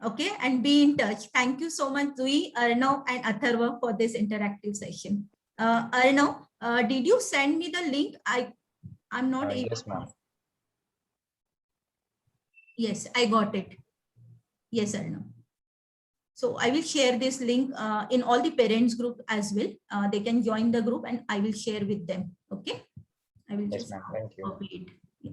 Okay, and be in touch. Thank you so much, Zoe, Arnav, and Atharva for this interactive session. Arnav, did you send me the link? I'm not able. Yes, ma'am. Yes, I got it. Yes, Arnav. So I will share this link in all the parents group as well. They can join the group and I will share with them. Okay. I will Yes, just ma'am. Thank you. copy it. Yeah.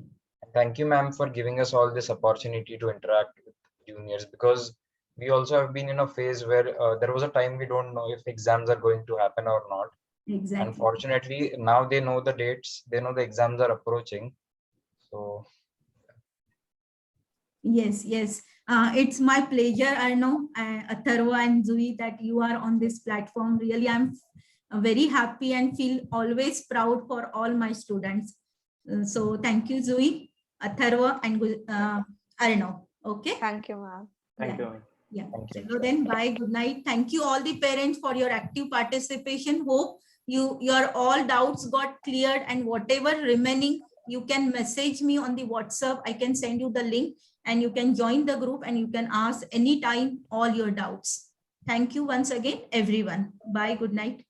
Thank you, ma'am, for giving us all this opportunity to interact with juniors, because we also have been in a phase where there was a time we don't know if exams are going to happen or not. Exactly. Unfortunately, now they know the dates, they know the exams are approaching. So yes, yes. It's my pleasure, Arnav, Atharva and Zoe, that you are on this platform. Really, I'm very happy and feel always proud for all my students. So thank you, Zoe, Atharva and Arnav. Okay. Thank you, ma'am. Thank you. Yeah. Thank you. So then bye, good night. Thank you all the parents for your active participation. Hope your all doubts got cleared, and whatever remaining, you can message me on the WhatsApp. I can send you the link and you can join the group and you can ask anytime all your doubts. Thank you once again, everyone. Bye, good night.